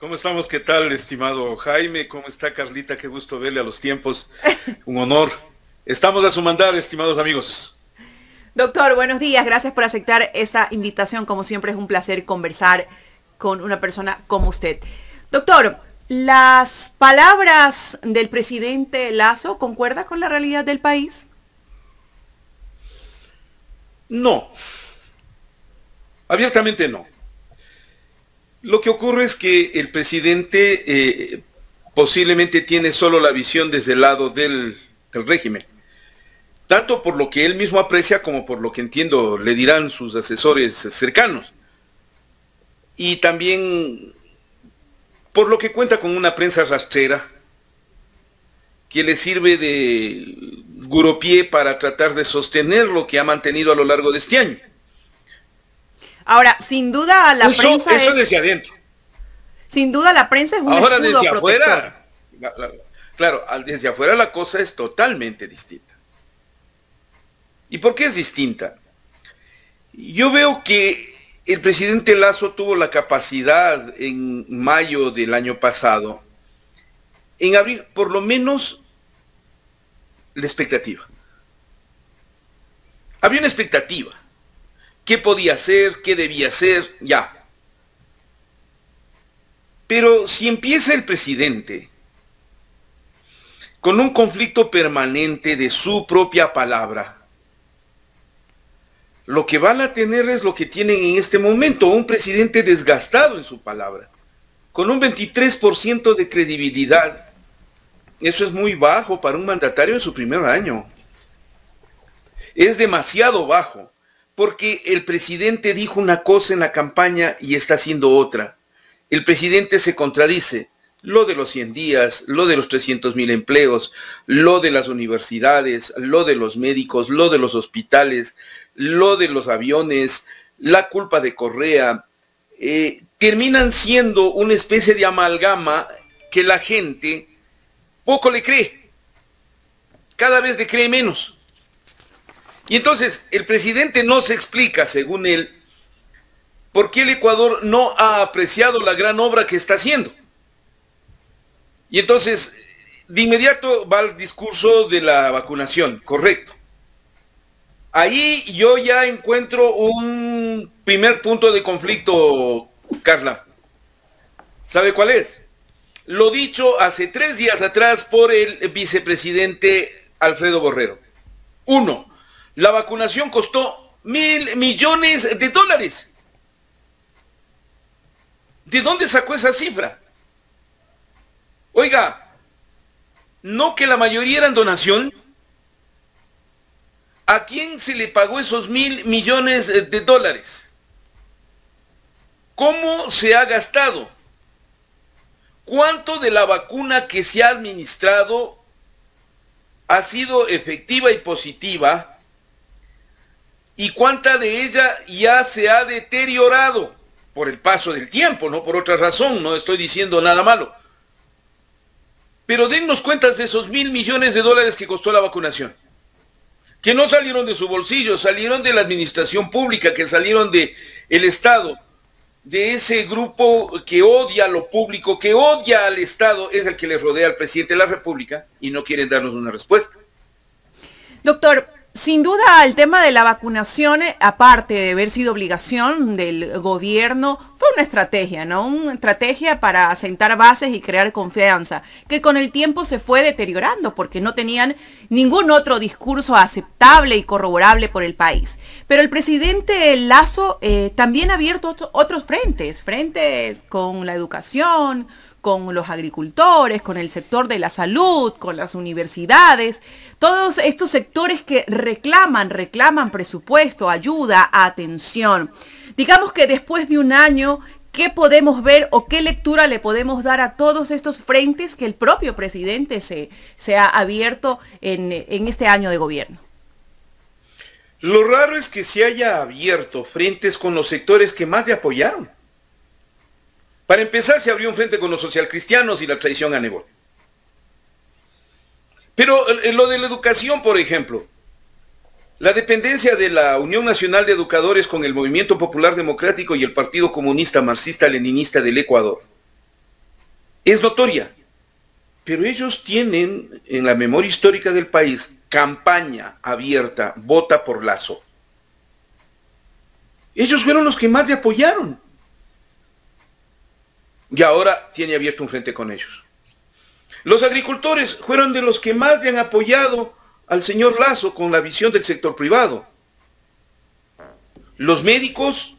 ¿Cómo estamos? ¿Qué tal, estimado Jaime? ¿Cómo está Carlita? Qué gusto verle a los tiempos. Un honor. Estamos a su mandar, estimados amigos. Doctor, buenos días. Gracias por aceptar esa invitación. Como siempre es un placer conversar con una persona como usted. Doctor, las palabras del presidente Lasso, ¿concuerda con la realidad del país? No, abiertamente no. Lo que ocurre es que el presidente posiblemente tiene solo la visión desde el lado del régimen, tanto por lo que él mismo aprecia como por lo que entiendo le dirán sus asesores cercanos. Y también por lo que cuenta con una prensa rastrera que le sirve de guropié para tratar de sostener lo que ha mantenido a lo largo de este año. Ahora, sin duda la prensa eso es... desde adentro. Sin duda la prensa es un Ahora escudo desde protector. afuera, claro, desde afuera la cosa es totalmente distinta. ¿Y por qué es distinta? Yo veo que el presidente Lasso tuvo la capacidad en mayo del año pasado en abrir por lo menos la expectativa. Había una expectativa. ¿Qué podía hacer? ¿Qué debía hacer? Ya. Pero si empieza el presidente con un conflicto permanente de su propia palabra, lo que van a tener es lo que tienen en este momento, un presidente desgastado en su palabra, con un 23% de credibilidad. Eso es muy bajo para un mandatario en su primer año. Es demasiado bajo, porque el presidente dijo una cosa en la campaña y está haciendo otra. El presidente se contradice. Lo de los 100 días, lo de los 300.000 empleos, lo de las universidades, lo de los médicos, lo de los hospitales, lo de los aviones, la culpa de Correa, terminan siendo una especie de amalgama que la gente poco le cree. Cada vez le cree menos. Y entonces el presidente no se explica, según él, por qué el Ecuador no ha apreciado la gran obra que está haciendo. Y entonces, de inmediato va el discurso de la vacunación, correcto. Ahí yo ya encuentro un primer punto de conflicto, Carla. ¿Sabe cuál es? Lo dicho hace 3 días atrás por el vicepresidente Alfredo Borrero. 1. La vacunación costó $1.000 millones. ¿De dónde sacó esa cifra? Oiga, ¿no que la mayoría eran donación? ¿A quién se le pagó esos $1.000 millones? ¿Cómo se ha gastado? ¿Cuánto de la vacuna que se ha administrado ha sido efectiva y positiva? ¿Y cuánta de ella ya se ha deteriorado por el paso del tiempo, no por otra razón? No estoy diciendo nada malo. Pero dennos cuentas de esos $1.000 millones que costó la vacunación. Que no salieron de su bolsillo, salieron de la administración pública, que salieron del Estado, de ese grupo que odia a lo público, que odia al Estado, es el que le rodea al presidente de la República y no quieren darnos una respuesta. Doctor, sin duda el tema de la vacunación, aparte de haber sido obligación del gobierno, fue una estrategia, ¿no? Una estrategia para asentar bases y crear confianza, que con el tiempo se fue deteriorando porque no tenían ningún otro discurso aceptable y corroborable por el país. Pero el presidente Lasso también ha abierto otros frentes con la educación, con los agricultores, con el sector de la salud, con las universidades, todos estos sectores que reclaman presupuesto, ayuda, atención. Digamos que después de un año, ¿qué podemos ver o qué lectura le podemos dar a todos estos frentes que el propio presidente se ha abierto en este año de gobierno? Lo raro es que se haya abierto frentes con los sectores que más le apoyaron. Para empezar, se abrió un frente con los socialcristianos y la traición a Nebot. Pero lo de la educación, por ejemplo, la dependencia de la Unión Nacional de Educadores con el Movimiento Popular Democrático y el Partido Comunista Marxista-Leninista del Ecuador es notoria, pero ellos tienen en la memoria histórica del país campaña abierta, vota por Lasso. Ellos fueron los que más le apoyaron. Y ahora tiene abierto un frente con ellos. Los agricultores fueron de los que más le han apoyado al señor Lasso con la visión del sector privado. Los médicos,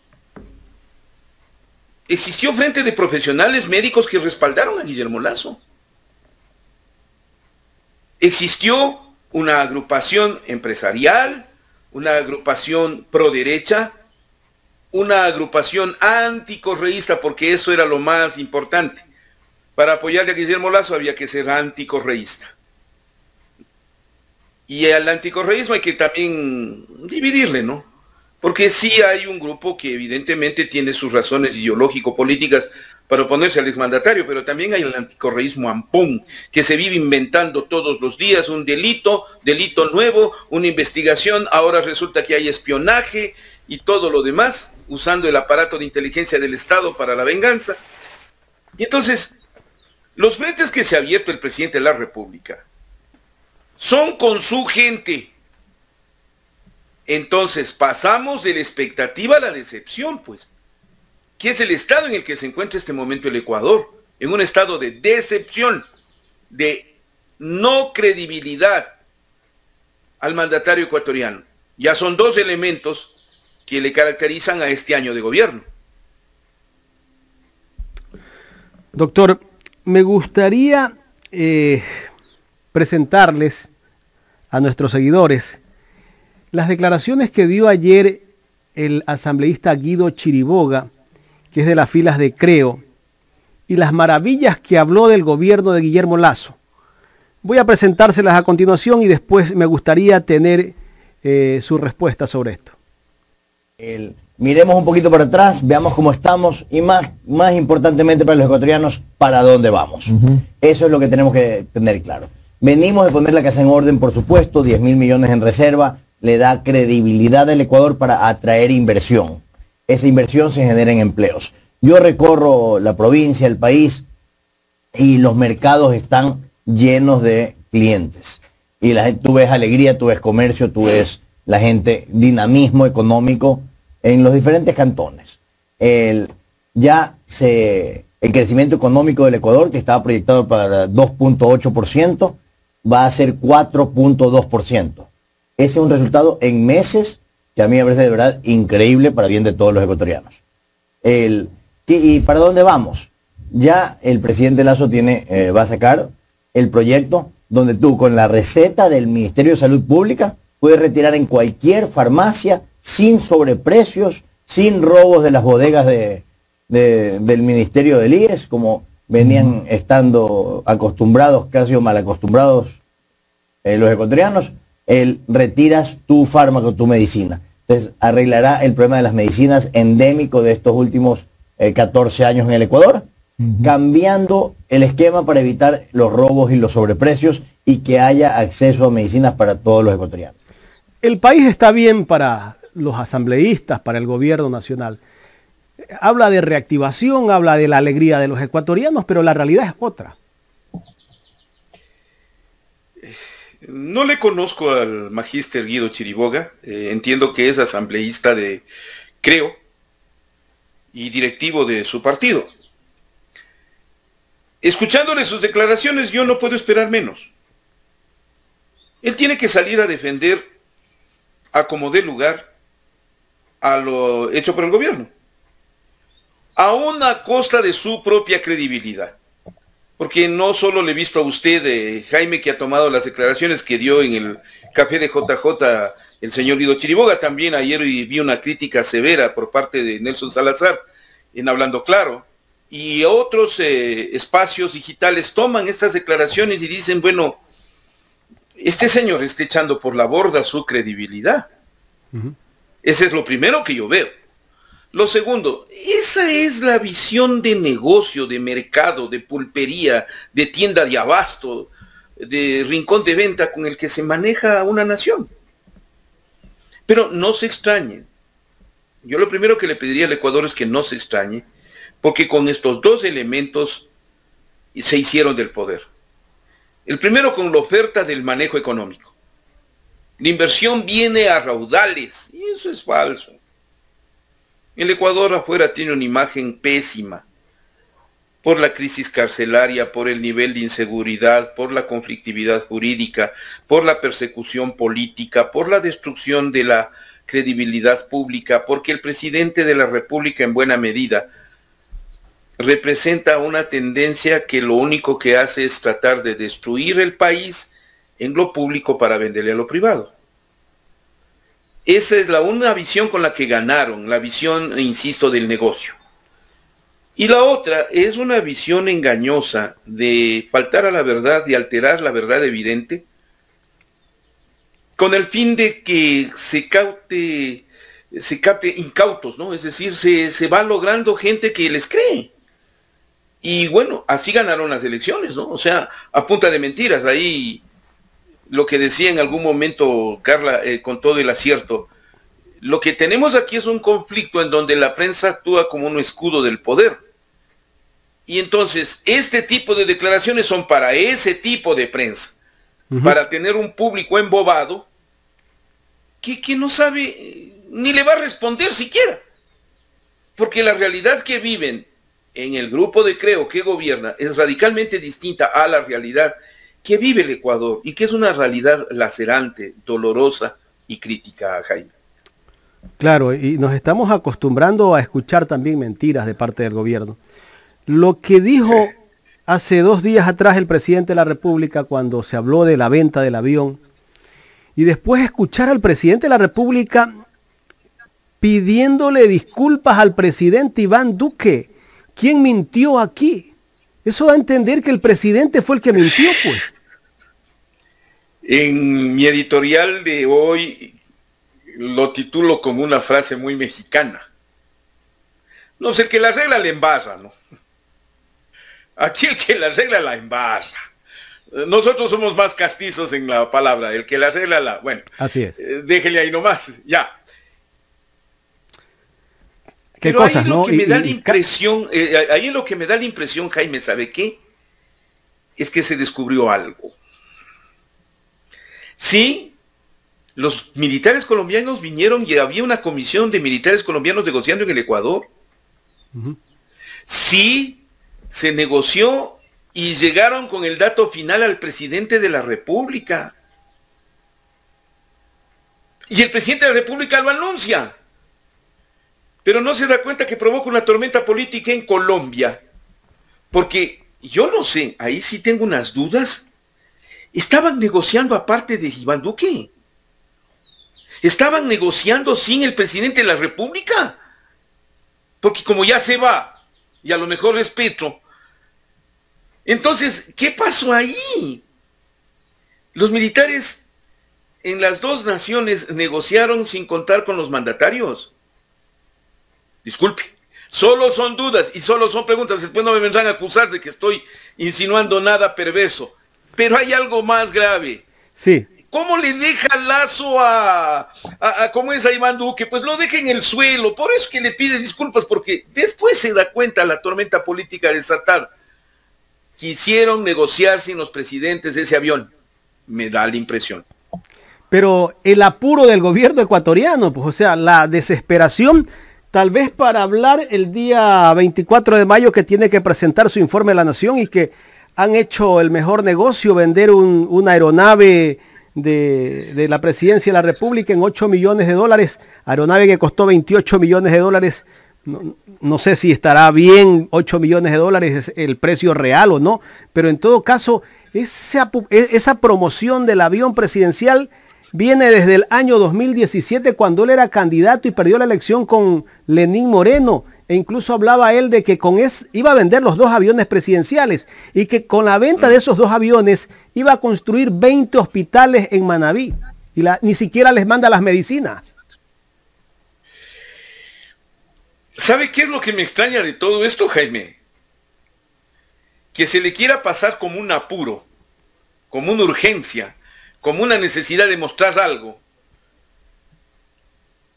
existió frente de profesionales médicos que respaldaron a Guillermo Lasso. Existió una agrupación empresarial, una agrupación pro derecha, una agrupación anticorreísta, porque eso era lo más importante. Para apoyarle a Guillermo Lasso había que ser anticorreísta. Y al anticorreísmo hay que también dividirle, ¿no? Porque sí hay un grupo que evidentemente tiene sus razones ideológico-políticas para oponerse al exmandatario, pero también hay el anticorreísmo ampón, que se vive inventando todos los días un delito nuevo, una investigación, ahora resulta que hay espionaje y todo lo demás, usando el aparato de inteligencia del Estado para la venganza. Y entonces, los frentes que se ha abierto el presidente de la República son con su gente. Entonces, pasamos de la expectativa a la decepción, pues, que es el estado en el que se encuentra este momento el Ecuador, en un estado de decepción, de no credibilidad al mandatario ecuatoriano. Ya son dos elementos que le caracterizan a este año de gobierno. Doctor, me gustaría presentarles a nuestros seguidores las declaraciones que dio ayer el asambleísta Guido Chiriboga, que es de las filas de Creo, y las maravillas que habló del gobierno de Guillermo Lasso. Voy a presentárselas a continuación y después me gustaría tener su respuesta sobre esto. Miremos un poquito para atrás, veamos cómo estamos y más importantemente para los ecuatorianos, para dónde vamos. Eso es lo que tenemos que tener claro. Venimos de poner la casa en orden, por supuesto, 10.000 millones en reserva, le da credibilidad al Ecuador para atraer inversión. Esa inversión se genera en empleos. Yo recorro la provincia, el país, y los mercados están llenos de clientes. Y tú ves alegría, tú ves comercio, tú ves la gente, dinamismo económico en los diferentes cantones. El crecimiento económico del Ecuador, que estaba proyectado para 2.8%, va a ser 4.2%. Ese es un resultado en meses que a mí me parece de verdad increíble para bien de todos los ecuatorianos. ¿Y para dónde vamos? Ya el presidente Lasso va a sacar el proyecto donde tú con la receta del Ministerio de Salud Pública puedes retirar en cualquier farmacia sin sobreprecios, sin robos de las bodegas del Ministerio del IES, como venían estando acostumbrados, casi o mal acostumbrados los ecuatorianos. Retiras tu fármaco, tu medicina. Entonces arreglará el problema de las medicinas endémico de estos últimos 14 años en el Ecuador, cambiando el esquema para evitar los robos y los sobreprecios y que haya acceso a medicinas para todos los ecuatorianos. El país está bien para los asambleístas, para el gobierno nacional. Habla de reactivación, habla de la alegría de los ecuatorianos, pero la realidad es otra. No le conozco al magíster Guido Chiriboga, entiendo que es asambleísta de Creo y directivo de su partido. Escuchándole sus declaraciones yo no puedo esperar menos. Él tiene que salir a defender a como dé lugar a lo hecho por el gobierno, aún a costa de su propia credibilidad. Porque no solo le he visto a usted, Jaime, que ha tomado las declaraciones que dio en el café de JJ el señor Guido Chiriboga, también ayer vi una crítica severa por parte de Nelson Salazar en Hablando Claro, y otros espacios digitales toman estas declaraciones y dicen, bueno, este señor está echando por la borda su credibilidad. Ese es lo primero que yo veo. Lo segundo, esa es la visión de negocio, de mercado, de pulpería, de tienda de abasto, de rincón de venta con el que se maneja una nación. Pero no se extrañe. Yo lo primero que le pediría al Ecuador es que no se extrañe, porque con estos dos elementos y se hicieron del poder. El primero con la oferta del manejo económico. La inversión viene a raudales, y eso es falso. El Ecuador afuera tiene una imagen pésima por la crisis carcelaria, por el nivel de inseguridad, por la conflictividad jurídica, por la persecución política, por la destrucción de la credibilidad pública, porque el presidente de la República en buena medida representa una tendencia que lo único que hace es tratar de destruir el país en lo público para venderle a lo privado. Esa es una visión con la que ganaron, la visión, insisto, del negocio. Y la otra es una visión engañosa de faltar a la verdad y alterar la verdad evidente, con el fin de que se capte incautos, ¿no? Es decir, se va logrando gente que les cree. Y bueno, así ganaron las elecciones, ¿no? O sea, a punta de mentiras. Ahí lo que decía en algún momento Carla, con todo el acierto, lo que tenemos aquí es un conflicto en donde la prensa actúa como un escudo del poder. Y entonces, este tipo de declaraciones son para ese tipo de prensa, para tener un público embobado que no sabe, ni le va a responder siquiera. Porque la realidad que viven en el grupo de Creo que gobierna es radicalmente distinta a la realidad que vive el Ecuador y que es una realidad lacerante, dolorosa y crítica, Jaime. Claro, y nos estamos acostumbrando a escuchar también mentiras de parte del gobierno. Lo que dijo hace 2 días atrás el presidente de la República cuando se habló de la venta del avión, y después escuchar al presidente de la República pidiéndole disculpas al presidente Iván Duque. ¿Quién mintió aquí? Eso da a entender que el presidente fue el que mintió, pues. En mi editorial de hoy lo titulo como una frase muy mexicana. No sé, el que la arregla la embarra, ¿no? Aquí el que la arregla la embarra. Nosotros somos más castizos en la palabra, el que la arregla la... Bueno, así es. Déjele ahí nomás, ya. ¿Qué Pero cosas, ahí lo no? que me da la impresión, ahí lo que me da la impresión, Jaime, ¿sabe qué? Es que se descubrió algo. Sí, los militares colombianos vinieron y había una comisión de militares colombianos negociando en el Ecuador. Sí, se negoció y llegaron con el dato final al presidente de la República. Y el presidente de la República lo anuncia. Pero no se da cuenta que provoca una tormenta política en Colombia. Porque yo no sé, ahí sí tengo unas dudas. Estaban negociando aparte de Iván Duque. Estaban negociando sin el presidente de la República. Porque como ya se va, y a lo mejor es Petro. Entonces, ¿qué pasó ahí? Los militares en las 2 naciones negociaron sin contar con los mandatarios. Disculpe, solo son dudas y solo son preguntas. Después no me vendrán a acusar de que estoy insinuando nada perverso. Pero hay algo más grave. Sí. ¿Cómo le deja Lazo cómo es a Iván Duque? Pues lo deja en el suelo. Por eso que le pide disculpas, porque después se da cuenta la tormenta política desatada. Quisieron negociar sin los presidentes de ese avión. Me da la impresión. Pero el apuro del gobierno ecuatoriano, pues, o sea, la desesperación, tal vez para hablar el día 24 de mayo que tiene que presentar su informe a la nación y que han hecho el mejor negocio, vender una aeronave de la presidencia de la República en $8 millones, aeronave que costó $28 millones. No sé si estará bien $8 millones el precio real o no, pero en todo caso, esa promoción del avión presidencial viene desde el año 2017 cuando él era candidato y perdió la elección con Lenín Moreno. E incluso hablaba él de que iba a vender los 2 aviones presidenciales y que con la venta de esos 2 aviones iba a construir 20 hospitales en Manabí y ni siquiera les manda las medicinas. ¿Sabe qué es lo que me extraña de todo esto, Jaime? Que se le quiera pasar como un apuro, como una urgencia, como una necesidad de mostrar algo,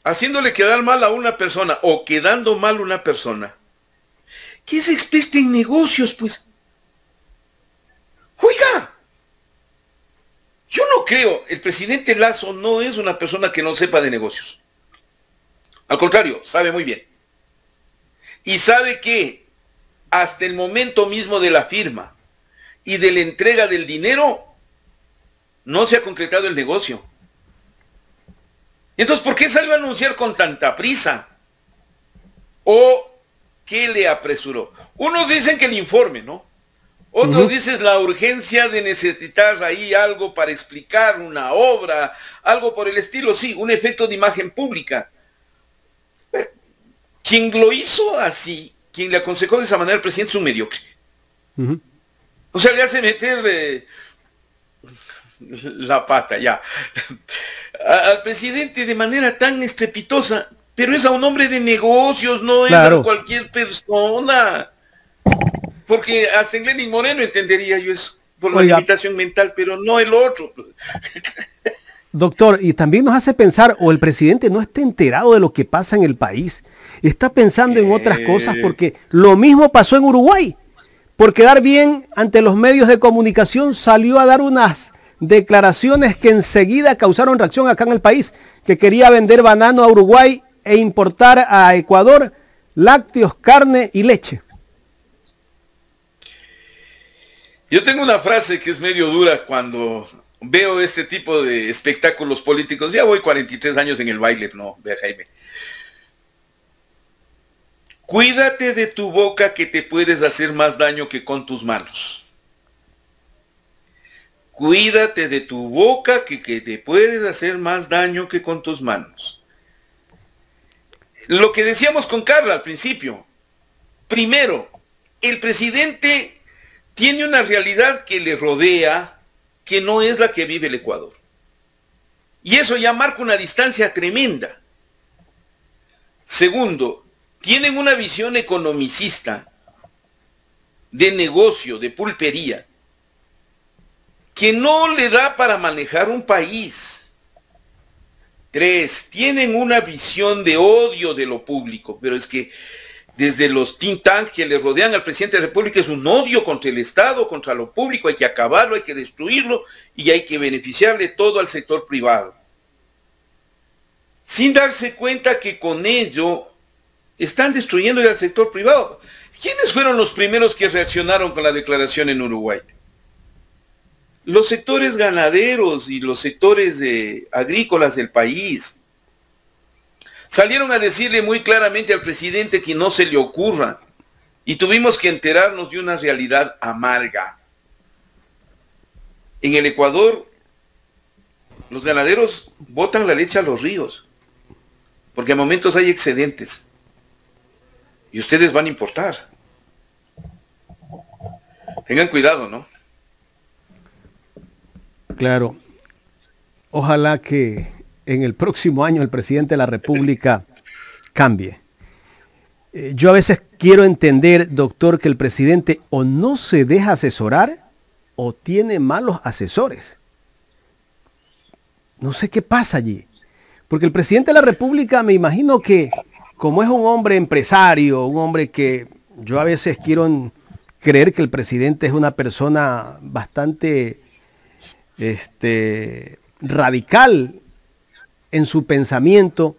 haciéndole quedar mal a una persona o quedando mal una persona que es experta en negocios, pues. creo, el presidente Lasso no es una persona que no sepa de negocios. Al contrario, sabe muy bien. Y sabe que hasta el momento mismo de la firma y de la entrega del dinero, no se ha concretado el negocio. Entonces, ¿por qué salió a anunciar con tanta prisa? ¿O qué le apresuró? Unos dicen que el informe, ¿no? Otros dicen la urgencia de necesitar ahí algo para explicar una obra, algo por el estilo, sí, un efecto de imagen pública. Quien lo hizo así, quien le aconsejó de esa manera al presidente es un mediocre. O sea, le hace meter la pata ya al presidente de manera tan estrepitosa, pero es a un hombre de negocios, no es a cualquier persona. Porque hasta en Lenin Moreno entendería yo eso, por la limitación mental, pero no el otro. Doctor, y también nos hace pensar, o el presidente no está enterado de lo que pasa en el país, está pensando en otras cosas, porque lo mismo pasó en Uruguay. Por quedar bien ante los medios de comunicación, salió a dar unas declaraciones que enseguida causaron reacción acá en el país, que quería vender banano a Uruguay e importar a Ecuador lácteos, carne y leche. Yo tengo una frase que es medio dura cuando veo este tipo de espectáculos políticos. Ya voy 43 años en el baile, no, vea Jaime. Cuídate de tu boca, que te puedes hacer más daño que con tus manos. Cuídate de tu boca, que te puedes hacer más daño que con tus manos. Lo que decíamos con Carla al principio. Primero, el presidente tiene una realidad que le rodea, que no es la que vive el Ecuador. Y eso ya marca una distancia tremenda. Segundo, tienen una visión economicista, de negocio, de pulpería, que no le da para manejar un país. Tres, tienen una visión de odio de lo público, pero es que desde los think tanks que le rodean al presidente de la República es un odio contra el Estado, contra lo público, hay que acabarlo, hay que destruirlo y hay que beneficiarle todo al sector privado. Sin darse cuenta que con ello están destruyendo al sector privado. ¿Quiénes fueron los primeros que reaccionaron con la declaración en Uruguay? Los sectores ganaderos y los sectores agrícolas del país. Salieron a decirle muy claramente al presidente que no se le ocurra. Y tuvimos que enterarnos de una realidad amarga. En el Ecuador, los ganaderos botan la leche a los ríos. Porque a momentos hay excedentes. Y ustedes van a importar. Tengan cuidado, ¿no? Claro. Ojalá que en el próximo año el presidente de la República cambie. Yo a veces quiero entender, doctor, que el presidente o no se deja asesorar o tiene malos asesores. No sé qué pasa allí. Porque el presidente de la República, me imagino que como es un hombre empresario, un hombre que yo a veces quiero creer que el presidente es una persona bastante radical en su pensamiento,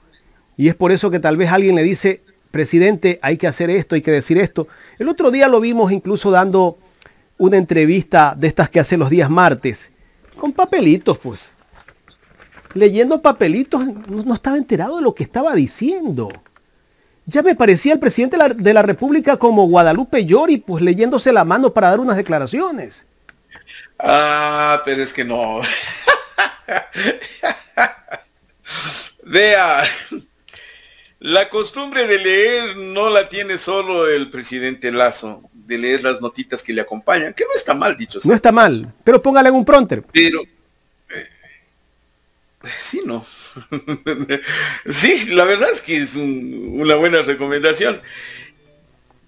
y es por eso que tal vez alguien le dice, presidente, hay que hacer esto, hay que decir esto. El otro día lo vimos incluso dando una entrevista de estas que hace los días martes, con papelitos, pues. Leyendo papelitos, no estaba enterado de lo que estaba diciendo. Ya me parecía el presidente de la República como Guadalupe Llori, pues leyéndose la mano para dar unas declaraciones. Ah, pero es que no. Vea, la costumbre de leer no la tiene solo el presidente Lasso, de leer las notitas que le acompañan, que no está mal dicho. No está mal, pero póngale en un prompter. Pero, sí, no. Sí, la verdad es que es una buena recomendación.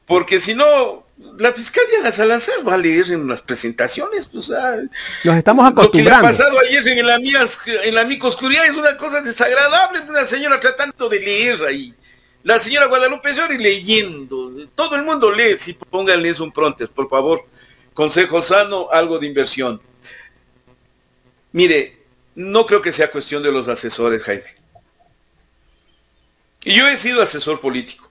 Porque si no, la fiscal Diana Salazar va a leer en las presentaciones. Pues, nos estamos acostumbrando. Lo que le ha pasado ayer en la micoscuridad es una cosa desagradable. Una señora tratando de leer ahí. La señora Guadalupe Llori leyendo. Todo el mundo lee. Si pónganle eso un pronter, por favor. Consejo sano, algo de inversión. Mire, No creo que sea cuestión de los asesores, Jaime. Y yo he sido asesor político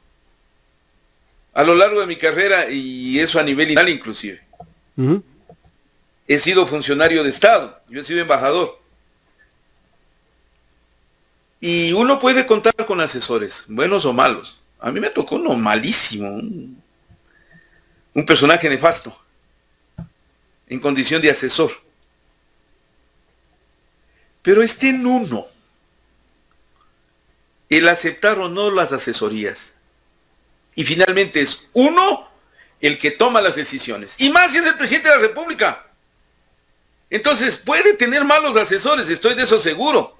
a lo largo de mi carrera, y eso a nivel internacional inclusive. He sido funcionario de Estado, yo he sido embajador. Y uno puede contar con asesores, buenos o malos. A mí me tocó uno malísimo, un personaje nefasto, en condición de asesor. Pero está en uno el aceptar o no las asesorías. Y finalmente es uno el que toma las decisiones. Y más si es el presidente de la República. Entonces puede tener malos asesores, estoy de eso seguro.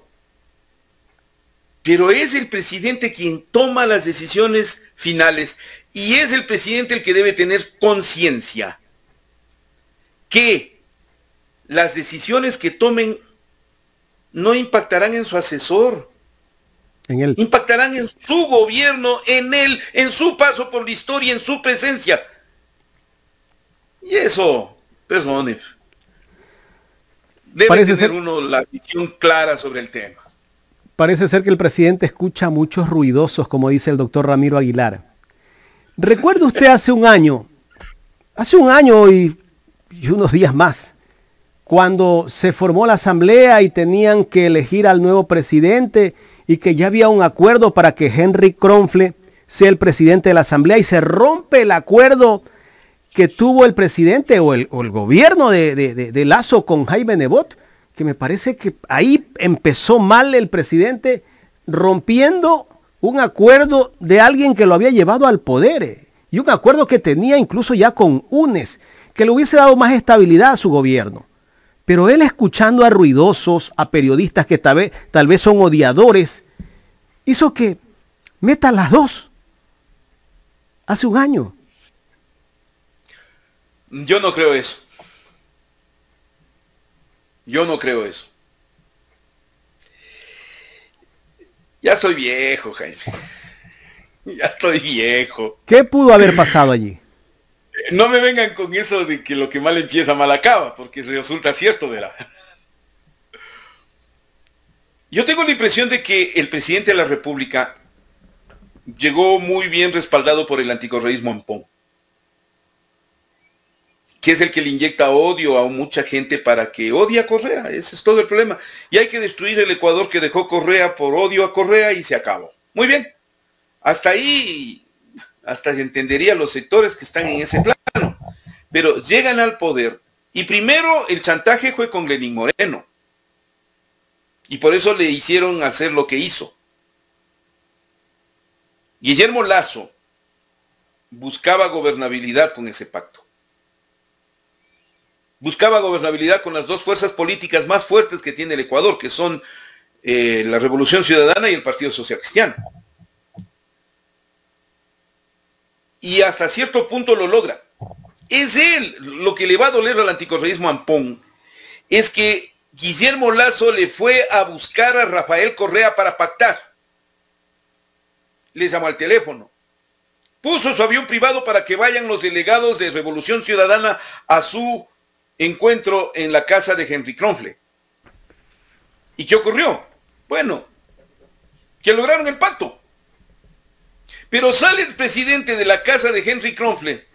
Pero es el presidente quien toma las decisiones finales. Y es el presidente el que debe tener conciencia que las decisiones que tomen no impactarán en su asesor. En él. Impactarán en su gobierno, en él, en su paso por la historia, en su presencia. Y eso, perdone, debe Parece tener ser... uno la visión clara sobre el tema. Parece ser que el presidente escucha muchos ruidosos, como dice el doctor Ramiro Aguilar. ¿Recuerda usted hace un año y unos días más, cuando se formó la asamblea y tenían que elegir al nuevo presidente y que ya había un acuerdo para que Henry Kronfle sea el presidente de la asamblea, y se rompe el acuerdo que tuvo el presidente o el gobierno de Lasso con Jaime Nebot? Que me parece que ahí empezó mal el presidente, rompiendo un acuerdo de alguien que lo había llevado al poder, y un acuerdo que tenía incluso ya con UNES, que le hubiese dado más estabilidad a su gobierno. Pero él, escuchando a ruidosos, a periodistas que tal vez son odiadores, hizo que metan las dos hace un año. Yo no creo eso. Yo no creo eso. Ya estoy viejo, Jaime. Ya estoy viejo. ¿Qué pudo haber pasado allí? No me vengan con eso de que lo que mal empieza mal acaba, porque resulta cierto, ¿verdad? Yo tengo la impresión de que el presidente de la República llegó muy bien respaldado por el anticorreísmo ampón, que es el que le inyecta odio a mucha gente para que odie a Correa. Ese es todo el problema. Y hay que destruir el Ecuador que dejó Correa por odio a Correa, y se acabó. Muy bien. Hasta ahí, hasta se entendería los sectores que están en ese plano. Pero llegan al poder, y primero el chantaje fue con Lenín Moreno. Y por eso le hicieron hacer lo que hizo. Guillermo Lasso buscaba gobernabilidad con ese pacto. Buscaba gobernabilidad con las dos fuerzas políticas más fuertes que tiene el Ecuador, que son la Revolución Ciudadana y el Partido Social Cristiano. Y hasta cierto punto lo logra. Es él lo que le va a doler al anticorreísmo ampón, es que Guillermo Lasso le fue a buscar a Rafael Correa para pactar. Le llamó al teléfono. Puso su avión privado para que vayan los delegados de Revolución Ciudadana a su encuentro en la casa de Henry Kronfle. ¿Y qué ocurrió? Bueno, que lograron el pacto. Pero sale el presidente de la casa de Henry Kronfle,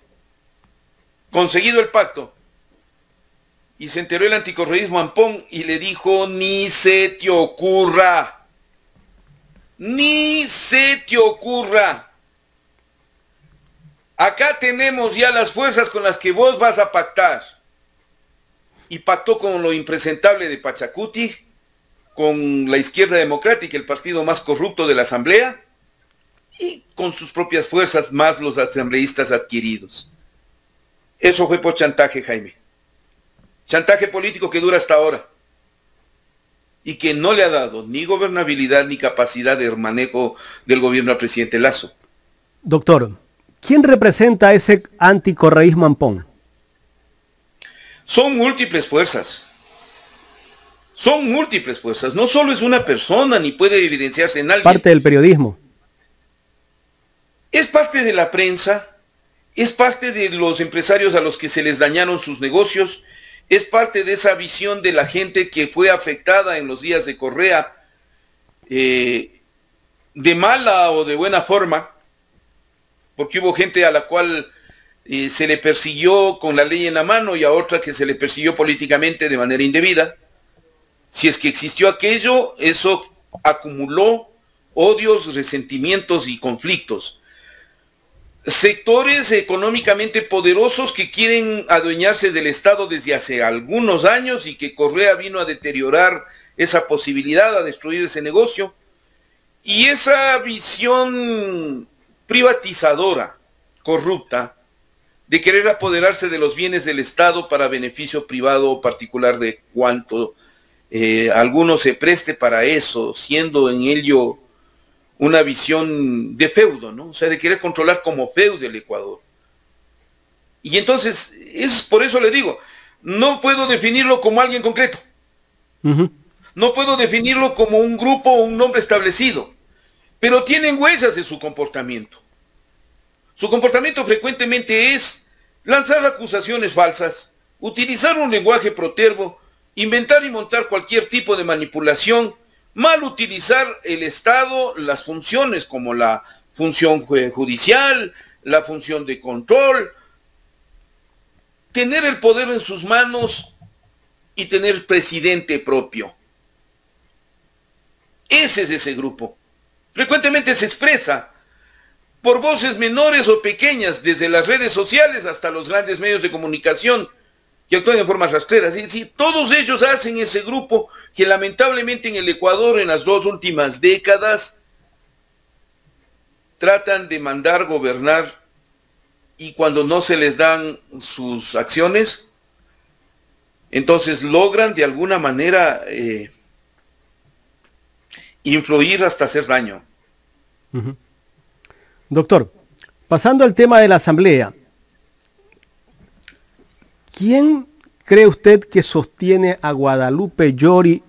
conseguido el pacto, y se enteró el anticorreísmo ampón y le dijo: ni se te ocurra, ni se te ocurra. Acá tenemos ya las fuerzas con las que vos vas a pactar. Y pactó con lo impresentable de Pachacuti, con la Izquierda Democrática, el partido más corrupto de la Asamblea, y con sus propias fuerzas, más los asambleístas adquiridos. Eso fue por chantaje, Jaime. Chantaje político que dura hasta ahora. Y que no le ha dado ni gobernabilidad ni capacidad de manejo del gobierno al presidente Lasso. Doctor, ¿quién representa ese anticorreísmo ampón? Son múltiples fuerzas. Son múltiples fuerzas. No solo es una persona, ni puede evidenciarse en alguien. Parte del periodismo. Es parte de la prensa, es parte de los empresarios a los que se les dañaron sus negocios, es parte de esa visión de la gente que fue afectada en los días de Correa, de mala o de buena forma, porque hubo gente a la cual se le persiguió con la ley en la mano y a otra que se le persiguió políticamente de manera indebida. Si es que existió aquello, eso acumuló odios, resentimientos y conflictos. Sectores económicamente poderosos que quieren adueñarse del Estado desde hace algunos años y que Correa vino a deteriorar esa posibilidad, a destruir ese negocio. Y esa visión privatizadora, corrupta, de querer apoderarse de los bienes del Estado para beneficio privado o particular de cuanto alguno se preste para eso, siendo en ello una visión de feudo, ¿no? O sea, de querer controlar como feudo el Ecuador. Y entonces, es por eso le digo, no puedo definirlo como alguien concreto. No puedo definirlo como un grupo o un nombre establecido, pero tienen huellas de su comportamiento. Su comportamiento frecuentemente es lanzar acusaciones falsas, utilizar un lenguaje protervo, inventar y montar cualquier tipo de manipulación, mal utilizar el Estado, las funciones como la función judicial, la función de control, tener el poder en sus manos y tener presidente propio. Ese es ese grupo. Frecuentemente se expresa por voces menores o pequeñas, desde las redes sociales hasta los grandes medios de comunicación que actúan en forma rastrera. Sí, todos ellos hacen ese grupo que lamentablemente en el Ecuador en las 2 últimas décadas tratan de mandar gobernar, y cuando no se les dan sus acciones, entonces logran de alguna manera influir hasta hacer daño. Doctor, pasando al tema de la Asamblea, ¿quién cree usted que sostiene a Guadalupe Llori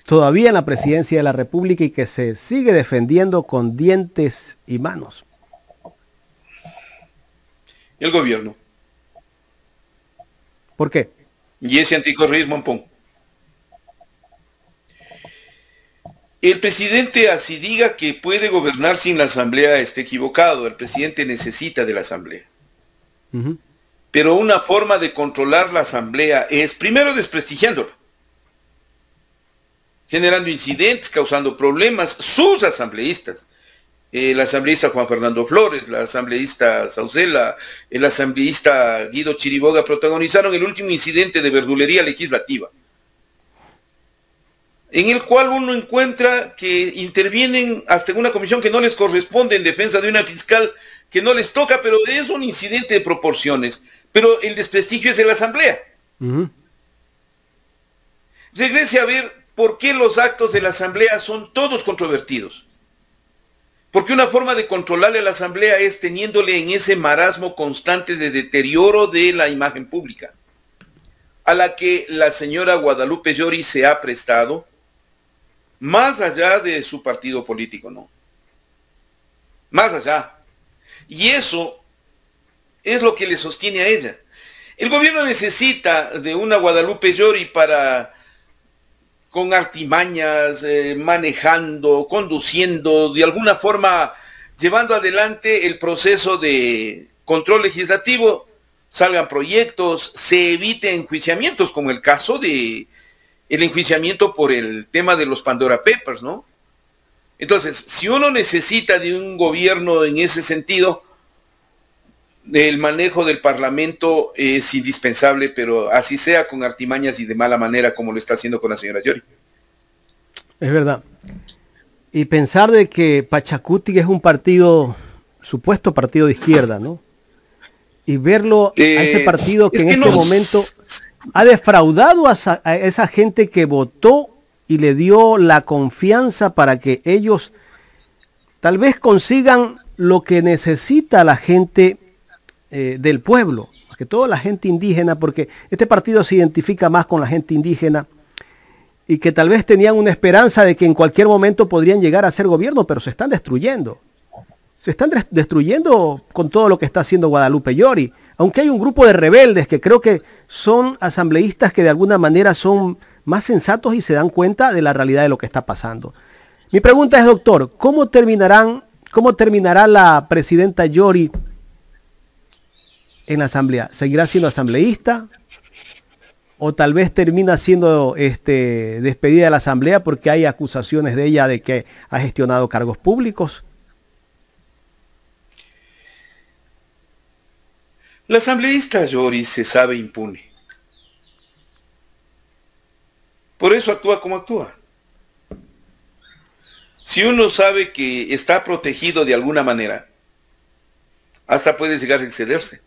todavía en la presidencia de la República y que se sigue defendiendo con dientes y manos? El gobierno. ¿Por qué? Y ese anticorreísmo en PON. El presidente, así diga que puede gobernar sin la Asamblea, está equivocado. El presidente necesita de la Asamblea. Pero una forma de controlar la Asamblea es, primero, desprestigiándola, generando incidentes, causando problemas. Sus asambleístas, el asambleísta Juan Fernando Flores, la asambleísta Saucela, el asambleísta Guido Chiriboga, protagonizaron el último incidente de verdulería legislativa, en el cual uno encuentra que intervienen hasta en una comisión que no les corresponde en defensa de una fiscal que no les toca, pero es un incidente de proporciones. Pero el desprestigio es de la Asamblea. Regrese a ver por qué los actos de la Asamblea son todos controvertidos. Porque una forma de controlarle a la Asamblea es teniéndole en ese marasmo constante de deterioro de la imagen pública, a la que la señora Guadalupe Llori se ha prestado, más allá de su partido político, ¿no? Más allá. Y eso es lo que le sostiene a ella. El gobierno necesita de una Guadalupe Llori para, con artimañas, manejando, conduciendo, de alguna forma llevando adelante el proceso de control legislativo, salgan proyectos, se eviten enjuiciamientos, como el caso de el enjuiciamiento por el tema de los Pandora Papers, ¿no? Entonces, si uno necesita de un gobierno en ese sentido, el manejo del Parlamento es indispensable, pero así sea con artimañas y de mala manera, como lo está haciendo con la señora Llori. Es verdad. Y pensar de que Pachacuti es un partido, supuesto partido de izquierda, ¿no? Y verlo a ese partido que en este momento ha defraudado a esa gente que votó y le dio la confianza para que ellos tal vez consigan lo que necesita la gente del pueblo, que toda la gente indígena, porque este partido se identifica más con la gente indígena y que tal vez tenían una esperanza de que en cualquier momento podrían llegar a ser gobierno, pero se están destruyendo. Se están destruyendo con todo lo que está haciendo Guadalupe Llori. aunque hay un grupo de rebeldes que creo que son asambleístas que de alguna manera son más sensatos y se dan cuenta de la realidad de lo que está pasando. Mi pregunta es, doctor, ¿cómo terminará la presidenta Yori en la asamblea? ¿Seguirá siendo asambleísta? ¿O tal vez termina siendo despedida de la asamblea porque hay acusaciones de ella de que ha gestionado cargos públicos? La asambleísta Yori se sabe impune. Por eso actúa como actúa. Si uno sabe que está protegido de alguna manera, hasta puede llegar a excederse.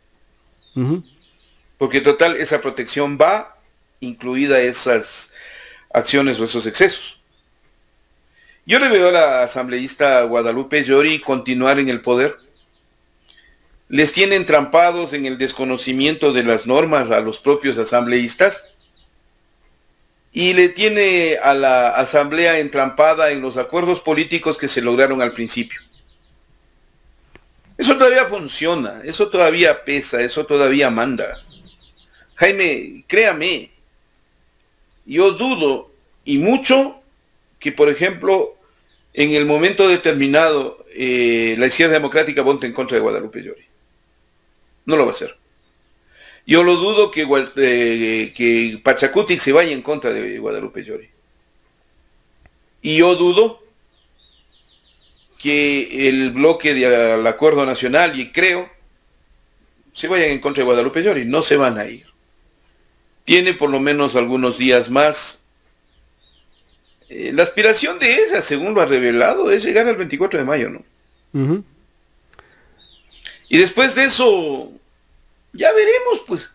Porque total, esa protección va incluida esas acciones o esos excesos. Yo le veo a la asambleísta Guadalupe Yori continuar en el poder. Les tiene entrampados en el desconocimiento de las normas a los propios asambleístas y le tiene a la asamblea entrampada en los acuerdos políticos que se lograron al principio. Eso todavía funciona, eso todavía pesa, eso todavía manda. Jaime, créame, yo dudo y mucho que, por ejemplo, en el momento determinado la izquierda democrática vote en contra de Guadalupe Yori. No lo va a hacer. Yo lo dudo que Pachacutic se vaya en contra de Guadalupe Yori. Y yo dudo que el bloque del Acuerdo Nacional, y creo, se vayan en contra de Guadalupe Yori. No se van a ir. Tiene por lo menos algunos días más. La aspiración de ella, según lo ha revelado, es llegar al 24 de mayo, ¿no? Y después de eso, ya veremos, pues.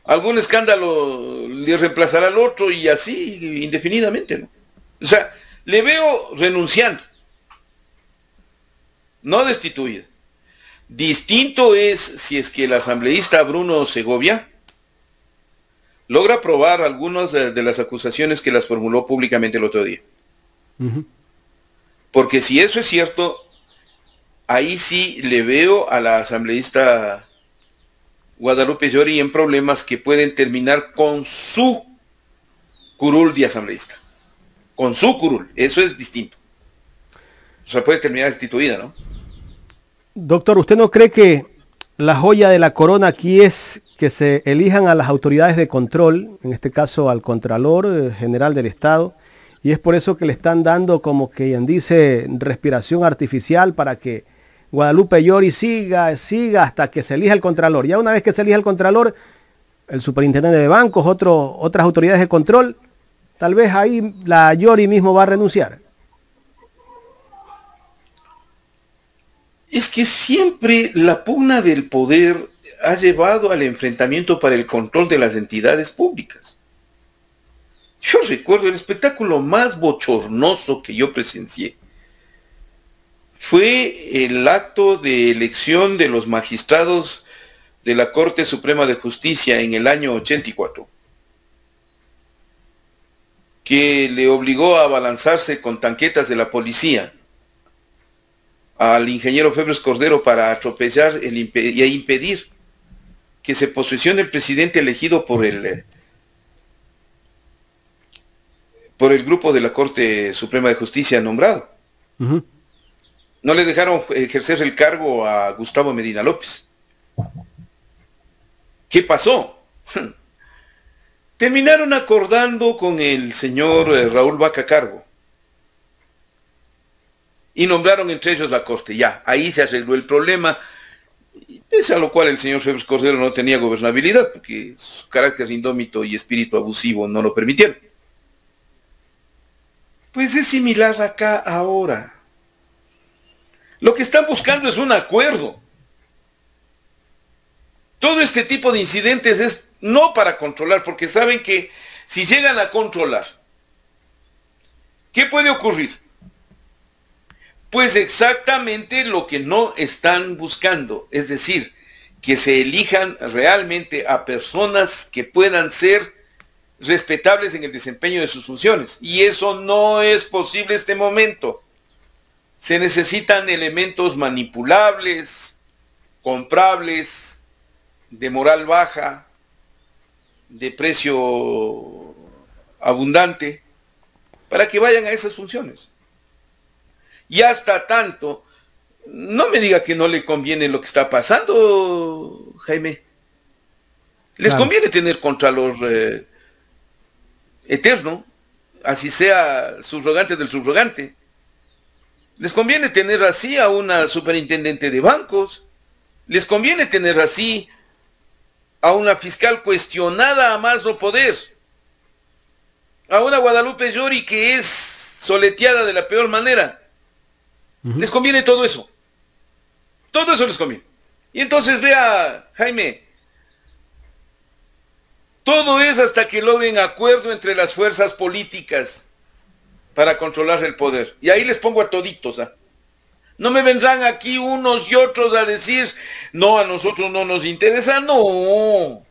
Algún escándalo le reemplazará al otro y así indefinidamente, ¿no? O sea, le veo renunciando, no destituida. Distinto es si es que el asambleísta Bruno Segovia logra probar algunas de las acusaciones que las formuló públicamente el otro día. Porque si eso es cierto, ahí sí le veo a la asambleísta Guadalupe Yori en problemas que pueden terminar con su curul de asambleísta. Con su curul, eso es distinto. O sea, puede terminar destituida, ¿no? Doctor, ¿usted no cree que la joya de la corona aquí es que se elijan a las autoridades de control, en este caso al Contralor General del Estado, y es por eso que le están dando, como que dice, respiración artificial para que Guadalupe Yori siga hasta que se elija el Contralor? Ya una vez que se elija el Contralor, el superintendente de bancos, otras autoridades de control, tal vez ahí la Yori mismo va a renunciar. Es que siempre la pugna del poder ha llevado al enfrentamiento para el control de las entidades públicas. Yo recuerdo el espectáculo más bochornoso que yo presencié. Fue el acto de elección de los magistrados de la Corte Suprema de Justicia en el año 84, que le obligó a abalanzarse con tanquetas de la policía al ingeniero Febres Cordero para atropellar y a impedir que se posesione el presidente elegido por el grupo de la Corte Suprema de Justicia nombrado. No le dejaron ejercer el cargo a Gustavo Medina López. ¿Qué pasó? Terminaron acordando con el señor Raúl Vaca Cargo y nombraron entre ellos la Corte. Ya, ahí se arregló el problema, pese a lo cual el señor Febres Cordero no tenía gobernabilidad, porque su carácter indómito y espíritu abusivo no lo permitieron. Pues es similar acá ahora. Lo que están buscando es un acuerdo. Todo este tipo de incidentes es no para controlar, porque saben que si llegan a controlar, ¿qué puede ocurrir? Pues exactamente lo que no están buscando, es decir, que se elijan realmente a personas que puedan ser respetables en el desempeño de sus funciones. Y eso no es posible en este momento. Se necesitan elementos manipulables, comprables, de moral baja, de precio abundante, para que vayan a esas funciones. Y hasta tanto, no me diga que no le conviene lo que está pasando, Jaime. Les conviene tener contralor eterno, así sea subrogante del subrogante. Les conviene tener así a una superintendente de bancos. Les conviene tener así a una fiscal cuestionada a más no poder. A una Guadalupe Llori que es soleteada de la peor manera. Les conviene todo eso. Todo eso les conviene. Y entonces vea, Jaime, todo es hasta que logren acuerdo entre las fuerzas políticas para controlar el poder. Y ahí les pongo a toditos, ¿ah? No me vendrán aquí unos y otros a decir, no, a nosotros no nos interesa, no.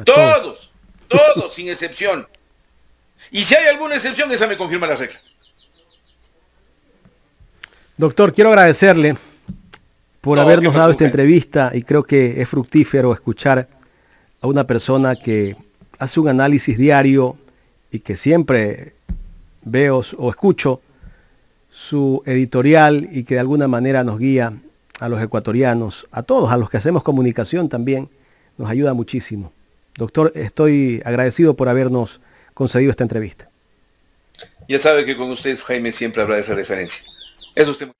Todos, sin excepción. Y si hay alguna excepción, esa me confirma la regla. Doctor, quiero agradecerle por habernos dado esta entrevista, y creo que es fructífero escuchar a una persona que hace un análisis diario y que siempre veo o escucho su editorial y que de alguna manera nos guía a los ecuatorianos, a todos, a los que hacemos comunicación también, nos ayuda muchísimo. Doctor, estoy agradecido por habernos concedido esta entrevista. Ya sabe que con ustedes, Jaime, siempre habrá esa deferencia. Es usted.